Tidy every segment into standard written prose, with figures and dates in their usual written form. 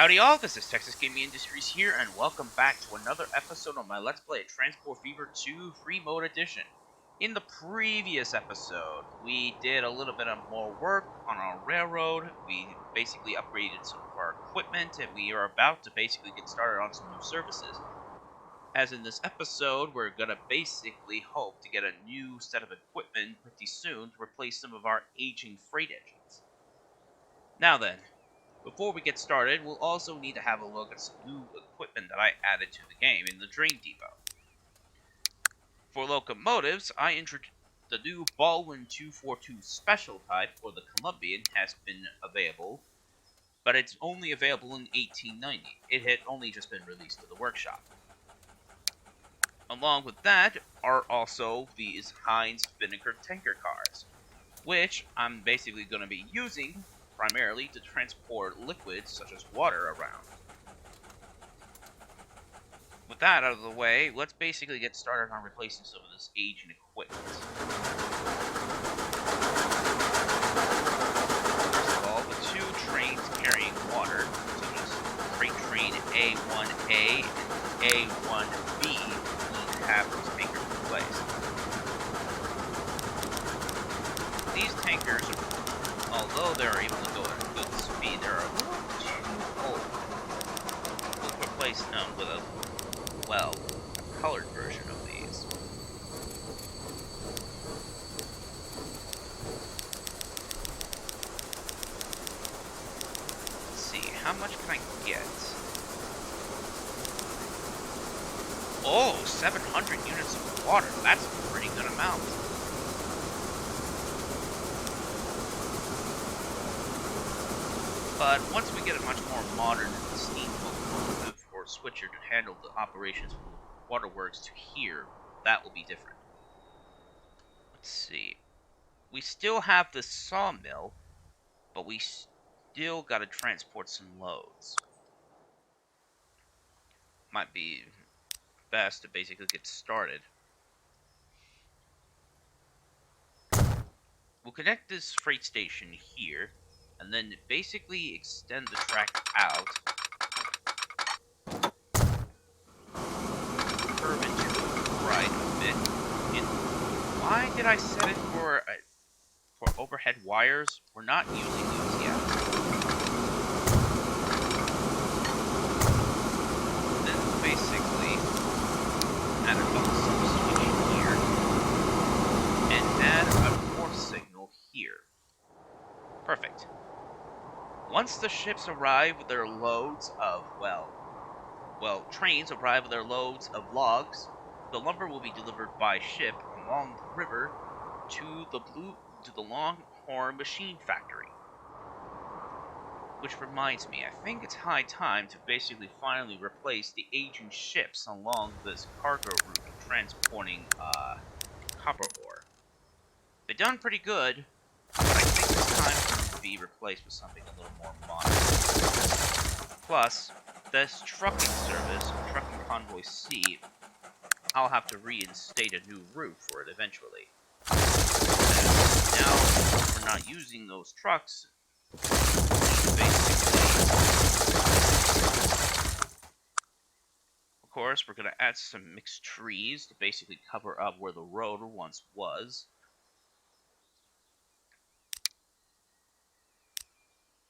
Howdy all, this is Texas Gaming Industries here, and welcome back to another episode of my Let's Play Transport Fever 2 Free Mode Edition. In the previous episode, we did a little bit of more work on our railroad. We basically upgraded some of our equipment, and we are about to basically get started on some new services. As in this episode, we're gonna basically hope to get a new set of equipment pretty soon to replace some of our aging freight engines. Now then, before we get started, we'll also need to have a look at some new equipment that I added to the game in the Drain Depot. For locomotives, I introduced the new Baldwin 242 Special type for the Columbian has been available, but it's only available in 1890. It had only just been released to the workshop. Along with that are also these Heinz vinegar tanker cars, which I'm basically going to be using primarily to transport liquids such as water around. With that out of the way, let's basically get started on replacing some of this aging equipment. First of all, the two trains carrying water, such as freight train A1A and A1B, need to have those tankers replaced. These tankers, although they're able to go at a good speed, they're a little too old. We'll replace them with a colored version of these. Let's see, how much can I get? Oh, 700 units of water. That's a pretty good amount. But once we get a much more modern steam locomotive or switcher to handle the operations from waterworks to here, that will be different. Let's see. We still have the sawmill, but we still gotta transport some loads. Might be best to basically get started. We'll connect this freight station here, and then basically extend the track out. Curve into the right a bit. And why did I set it for overhead wires? We're not using those yet. Then basically add a double switch here and add a fourth signal here. Perfect. Once the ships arrive with their loads of, trains arrive with their loads of logs, the lumber will be delivered by ship along the river to the Longhorn Machine Factory. Which reminds me, I think it's high time to basically finally replace the aging ships along this cargo route of transporting copper ore. They've done pretty good, but I think it's time for them to be replaced with something a little more modern. Plus, this trucking service, Trucking Convoy C, I'll have to reinstate a new route for it eventually. Now, we're not using those trucks, basically. Of course, we're going to add some mixed trees to basically cover up where the road once was.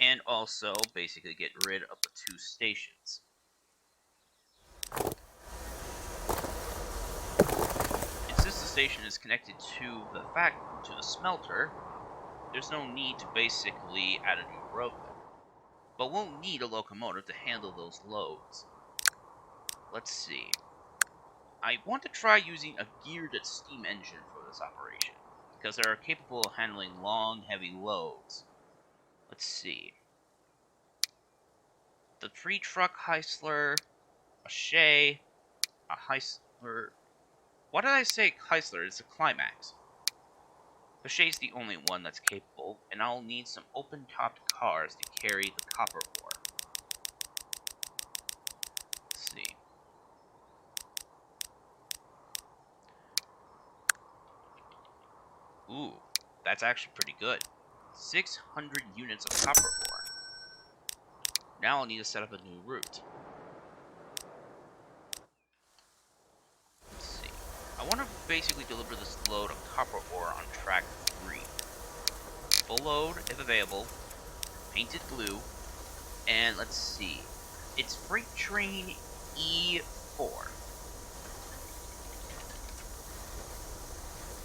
And also, basically get rid of the two stations. And since the station is connected to the smelter, there's no need to basically add a new roadway. But we'll need a locomotive to handle those loads. Let's see. I want to try using a geared steam engine for this operation, because they are capable of handling long, heavy loads. Let's see. The tree truck Heisler, a Shay, a Heisler. Why did I say Heisler? It's a Climax. The Shay's the only one that's capable, and I'll need some open-topped cars to carry the copper ore. Let's see. Ooh, that's actually pretty good. 600 units of copper ore. Now I'll need to set up a new route. Let's see. I want to basically deliver this load of copper ore on track 3. Full load, if available, painted blue, and let's see. It's freight train E4.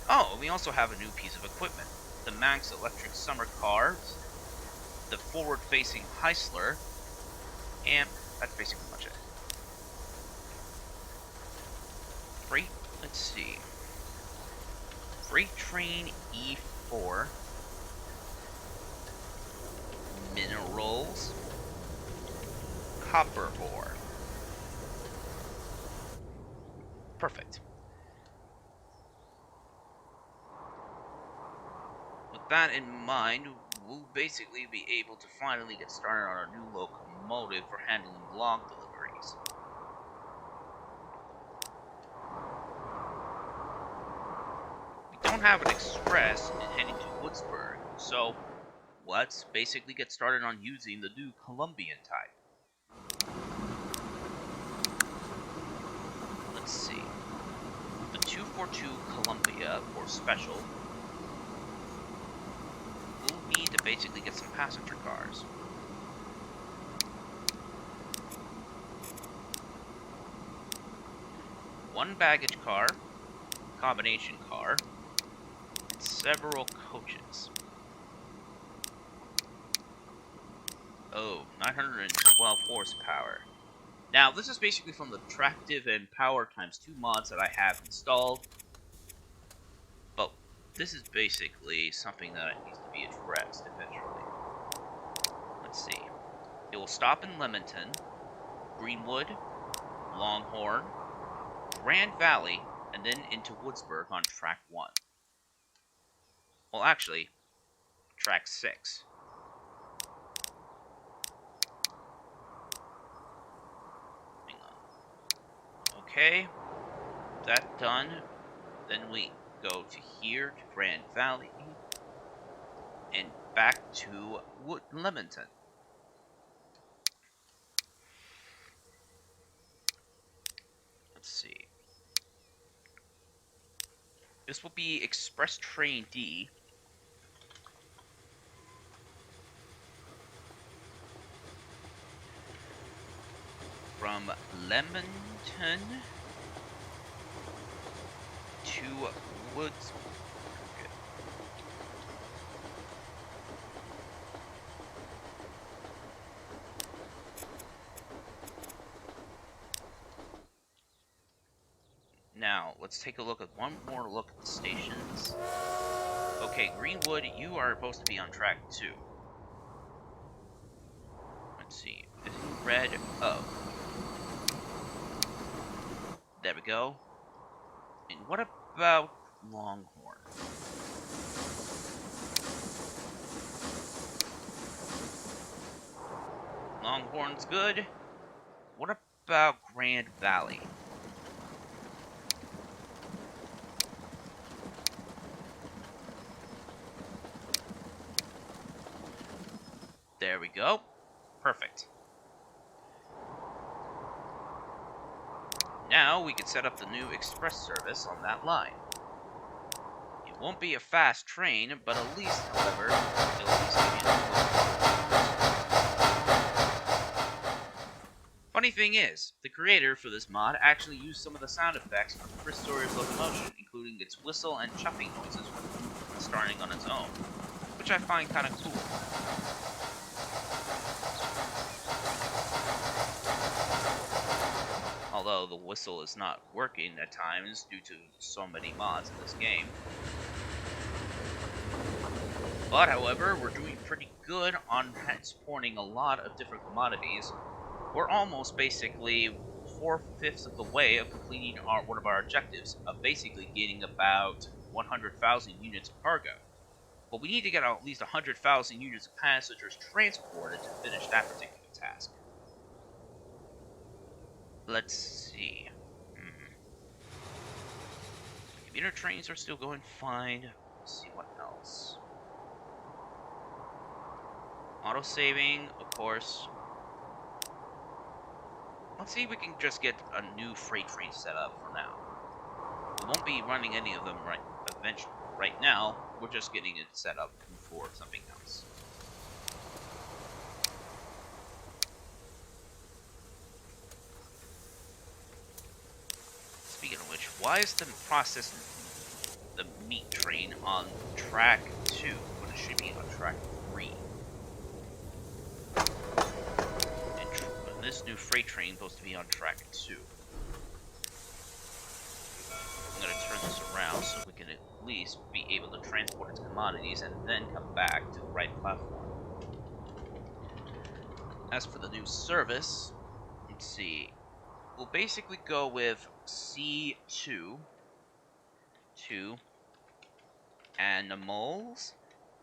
Oh, we also have a new piece of equipment. The Max electric summer cars, the forward-facing Heisler, and that's basically much it. Freight, let's see. Freight train E4. Minerals. Copper ore. Perfect. With that in mind, we'll basically be able to finally get started on our new locomotive for handling log deliveries. We don't have an express heading to Woodsburg, so let's basically get started on using the new Colombian type. Let's see. The 242 Columbia, or Special, we'll need to basically get some passenger cars. One baggage car, combination car, and several coaches. Oh, 912 horsepower. Now, this is basically from the Tractive and Power x2 mods that I have installed. But this is basically something that needs to be addressed eventually. Let's see. It will stop in Leamington, Greenwood, Longhorn, Grand Valley, and then into Woodsburg on track 1. Well, actually, track 6. Hang on. Okay, that done. Then we go to here, to Grand Valley, and back to Leamington. Let's see. This will be Express Train D. From Leamington to Woods. Okay. Now, let's take a look at one more look at the stations. Okay, Greenwood, you are supposed to be on track 2. Let's see. Is it red? Oh. There we go. And what about Longhorn? Longhorn's good. What about Grand Valley? There we go. Perfect. Now we can set up the new express service on that line. It won't be a fast train, but at least, however, it'll at least give you. Funny thing is, the creator for this mod actually used some of the sound effects from Chris Sawyer's locomotion, including its whistle and chuffing noises when starting on its own, which I find kind of cool. Although the whistle is not working at times due to so many mods in this game. But, however, we're doing pretty good on exporting a lot of different commodities. We're almost basically 4/5 of the way of completing one of our objectives of basically getting about 100,000 units of cargo. But we need to get at least 100,000 units of passengers transported to finish that particular task. Let's see. Commuter trains are still going fine. Let's see what else. Auto-saving, of course. Let's see if we can just get a new freight train set up for now. We won't be running any of them right now. We're just getting it set up for something else. Speaking of which, why is the meat train on track 2 when it should be on track 3? And this new freight train is supposed to be on track 2. I'm going to turn this around so we can at least be able to transport its commodities and then come back to the right platform. As for the new service, let's see. We'll basically go with C2, 2, animals,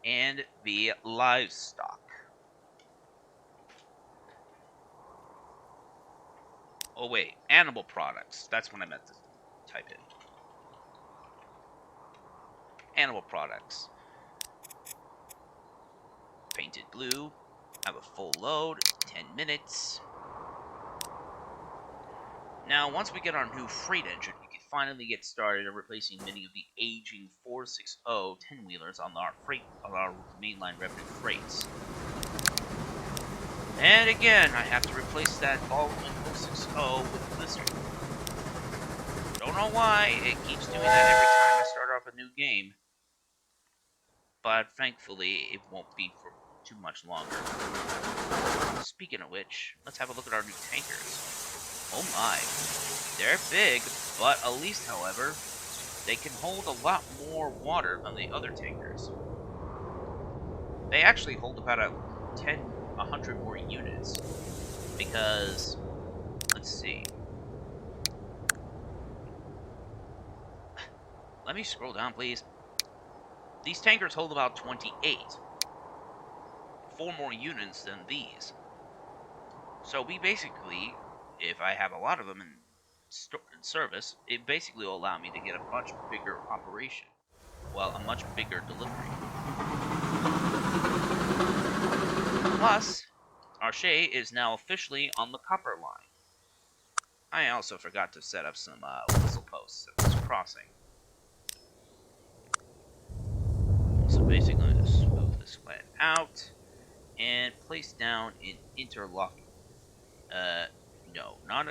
and the livestock. Oh wait, animal products. That's what I meant to type in. Animal products. Painted blue. Have a full load. 10 minutes. Now, once we get our new freight engine, we can finally get started on replacing many of the aging 460 10-wheelers on our mainline revenue freights. And again, I have to replace that Baldwin 460 with this one. Don't know why it keeps doing that every time I start off a new game. But thankfully, it won't be for too much longer. Speaking of which, let's have a look at our new tankers. Oh my. They're big, but at least, however, they can hold a lot more water than the other tankers. They actually hold about 100 more units. Because, let's see. Let me scroll down, please. These tankers hold about 28. 4 more units than these. So we basically, if I have a lot of them in service, it basically will allow me to get a much bigger operation. Well, a much bigger delivery. Plus, Arche is now officially on the copper line. I also forgot to set up some whistle posts at this crossing. So basically, I'm going to smooth this land out and place down an interlocking. No, not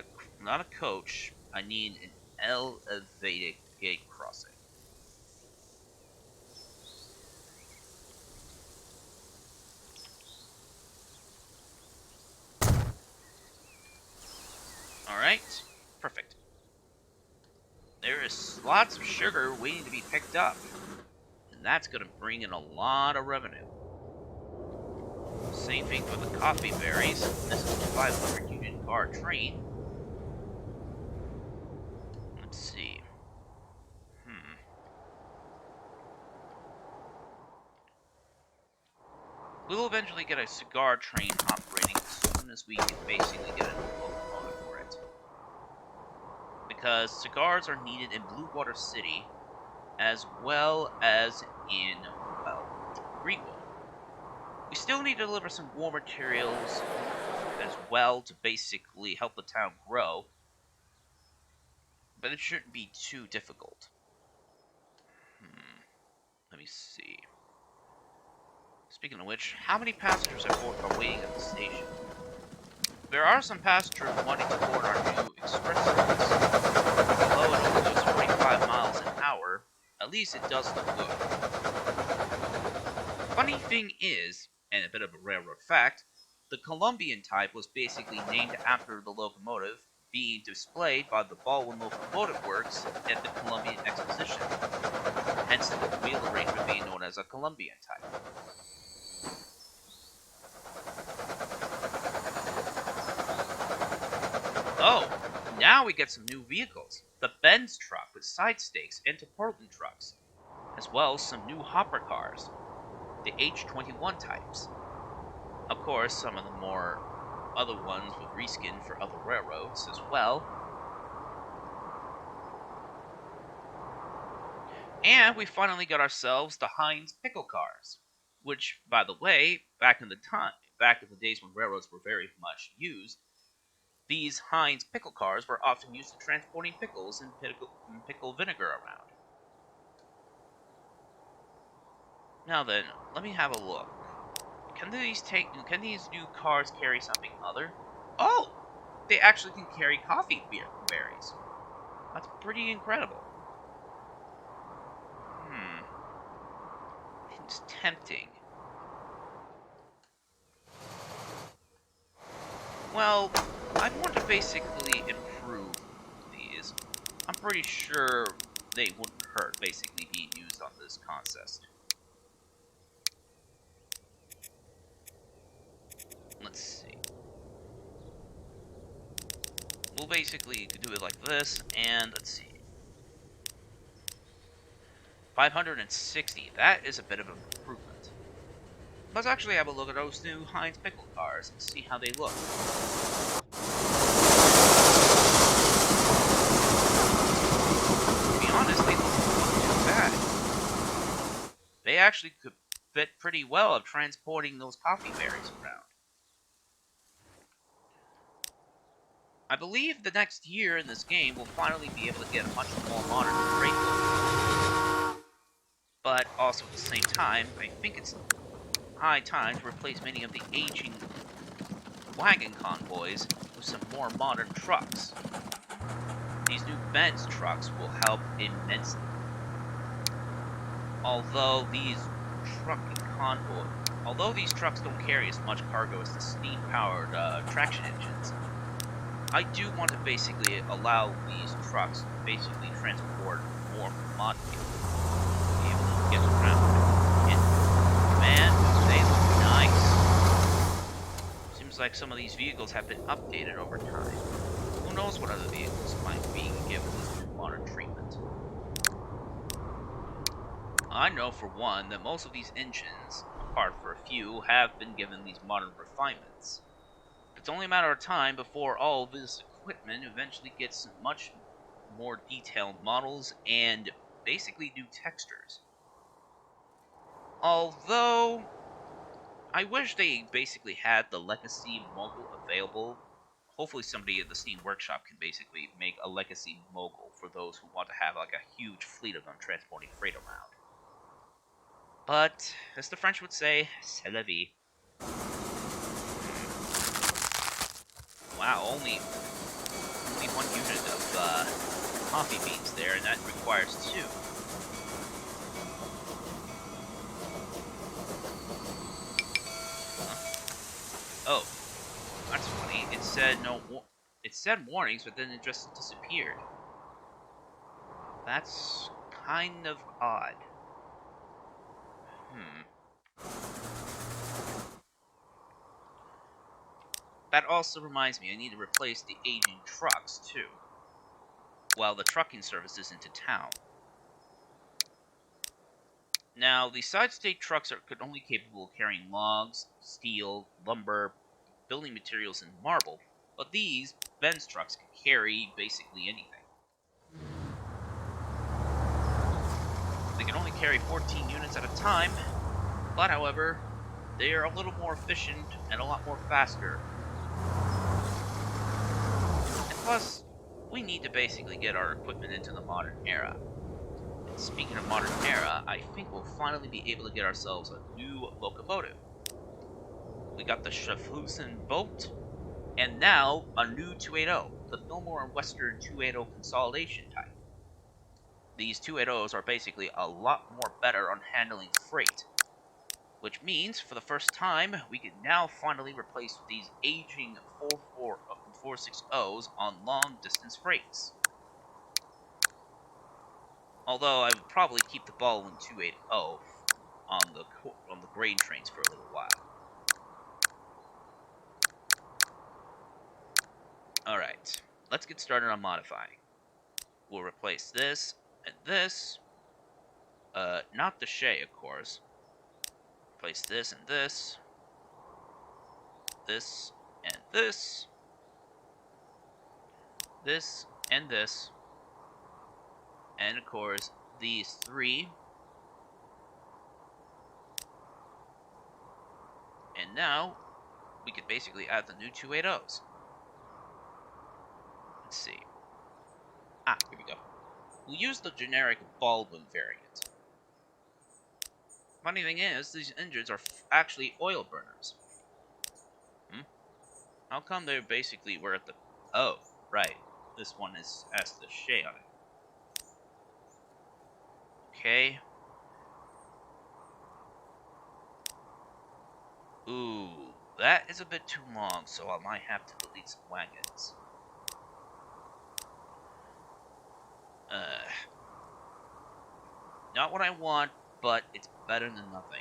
a coach. I need an elevated gate crossing. Alright, perfect. There is lots of sugar waiting to be picked up, and that's going to bring in a lot of revenue. Same thing for the coffee berries. This is the 500 unit car train. Let's see. We'll eventually get a cigar train operating as soon as we can basically get a new locomotive for it. Because cigars are needed in Blue Water City, as well as in, well, Greenwood. We still need to deliver some war materials as well to basically help the town grow, but it shouldn't be too difficult. Let me see. Speaking of which, how many passengers are waiting at the station? There are some passengers wanting to board our new express service. Although it only goes 45 miles an hour, at least it does look good. Funny thing is, and a bit of a railroad fact, the Columbian type was basically named after the locomotive being displayed by the Baldwin Locomotive Works at the Columbian Exposition, hence the wheel arrangement being known as a Columbian type. Oh, now we get some new vehicles. The Benz truck with side stakes into Portland trucks, as well as some new hopper cars, the H21 types. Of course, some of the more other ones with reskin for other railroads as well. And we finally got ourselves the Heinz pickle cars, which, by the way, back in the days when railroads were very much used, These Heinz pickle cars were often used in transporting pickles and pickle vinegar around. Now then, let me have a look. Can these new cars carry something other? Oh! They actually can carry coffee berries. That's pretty incredible. Hmm. It's tempting. Well, I want to basically improve these. I'm pretty sure they wouldn't hurt basically being used on this contest. Let's see. We'll basically do it like this, and let's see. 560. That is a bit of an improvement. Let's actually have a look at those new Heinz pickle cars and see how they look. To be honest, they don't look too bad. They actually could fit pretty well of transporting those coffee berries around. I believe the next year in this game we'll finally be able to get a much more modern freight load. But also at the same time, I think it's high time to replace many of the aging wagon convoys with some more modern trucks. These new Benz trucks will help immensely. Although these trucks don't carry as much cargo as the steam-powered traction engines, I do want to basically allow these trucks to basically transport more commodity, be able to get around. And man, they look nice. Seems like some of these vehicles have been updated over time. Who knows what other vehicles might be given this new modern treatment. I know for one that most of these engines, apart from a few, have been given these modern refinements. It's only a matter of time before all this equipment eventually gets much more detailed models and basically new textures. Although, I wish they basically had the Legacy Mogul available. Hopefully somebody at the Steam Workshop can basically make a Legacy Mogul for those who want to have like a huge fleet of them transporting freight around. But, as the French would say, c'est la vie. Wow, only one unit of coffee beans there, and that requires 2. Oh, that's funny. It said it said warnings, but then it just disappeared. That's kind of odd. That also reminds me, I need to replace the aging trucks too. While the trucking service is into town. Now, the side-state trucks are only capable of carrying logs, steel, lumber, building materials, and marble, but these Benz trucks can carry basically anything. They can only carry 14 units at a time, but however, they are a little more efficient and a lot more faster. And plus, we need to basically get our equipment into the modern era. And speaking of modern era, I think we'll finally be able to get ourselves a new locomotive. We got the Schaffhausen boat, and now a new 280, the Fillmore and Western 280 consolidation type. These 280s are basically a lot more better on handling freight, which means for the first time we can now finally replace these aging 460s on long distance freights. Although I would probably keep the ball in 280 on the grain trains for a little while. Alright, let's get started on modifying. We'll replace this and this. Not the Shay, of course. Replace this and this. This and this. This and this. And of course, these 3. And now, we could basically add the new 280s. Let's see. Here we go. We'll use the generic Baldwin variant. Funny thing is, these engines are actually oil burners. How come they're basically where at the... Oh, right. This one has the shade on it. Okay. Ooh, that is a bit too long, so I might have to delete some wagons. Not what I want, but it's better than nothing.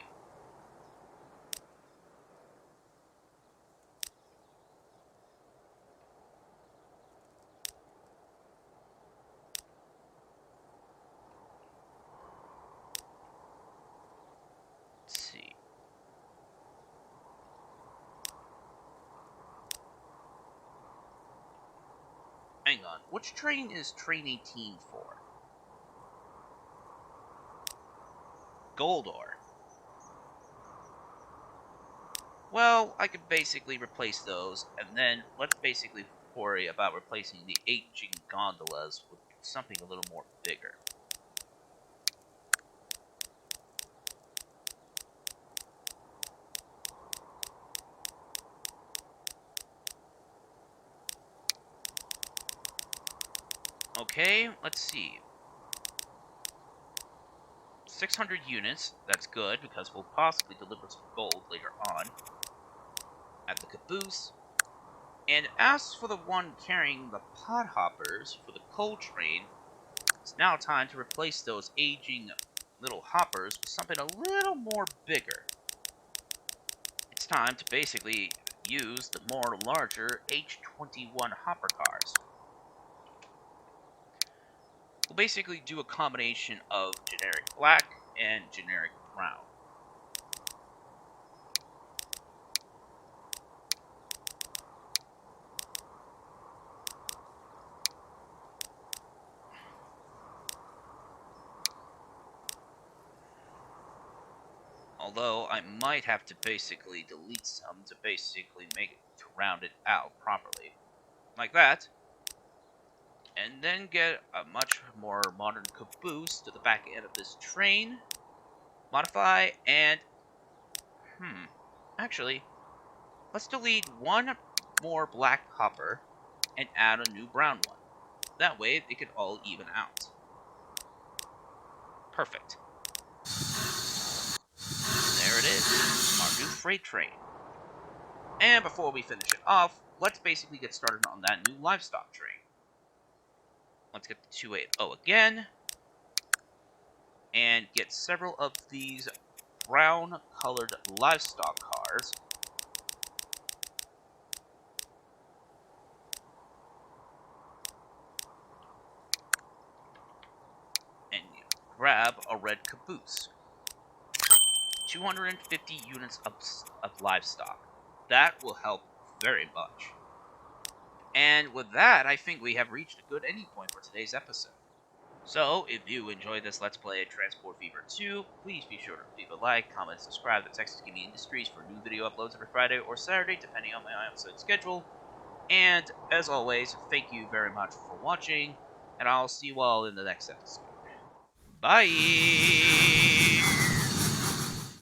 Let's see. Hang on, which train is train 18 for? Goldor. Well, I could basically replace those, and then let's basically worry about replacing the aging gondolas with something a little more bigger. Okay, let's see. 600 units, that's good, because we'll possibly deliver some gold later on at the caboose. And as for the one carrying the pod hoppers for the coal train, it's now time to replace those aging little hoppers with something a little more bigger. It's time to basically use the more larger H21 hopper cars. We'll basically do a combination of generic black and generic brown. Although I might have to basically delete some to basically make it to round it out properly. Like that. And then get a much more modern caboose to the back end of this train. Modify and... Actually, let's delete one more black hopper and add a new brown one. That way, it could all even out. Perfect. There it is, our new freight train. And before we finish it off, let's basically get started on that new livestock train. Let's get the 280 again. And get several of these brown-colored livestock cars. And grab a red caboose. 250 units of livestock. That will help very much. And with that, I think we have reached a good ending point for today's episode. So, if you enjoyed this Let's Play Transport Fever 2, please be sure to leave a like, comment, and subscribe to Texas Gaming Industries for new video uploads every Friday or Saturday, depending on my episode schedule. And, as always, thank you very much for watching, and I'll see you all in the next episode. Bye!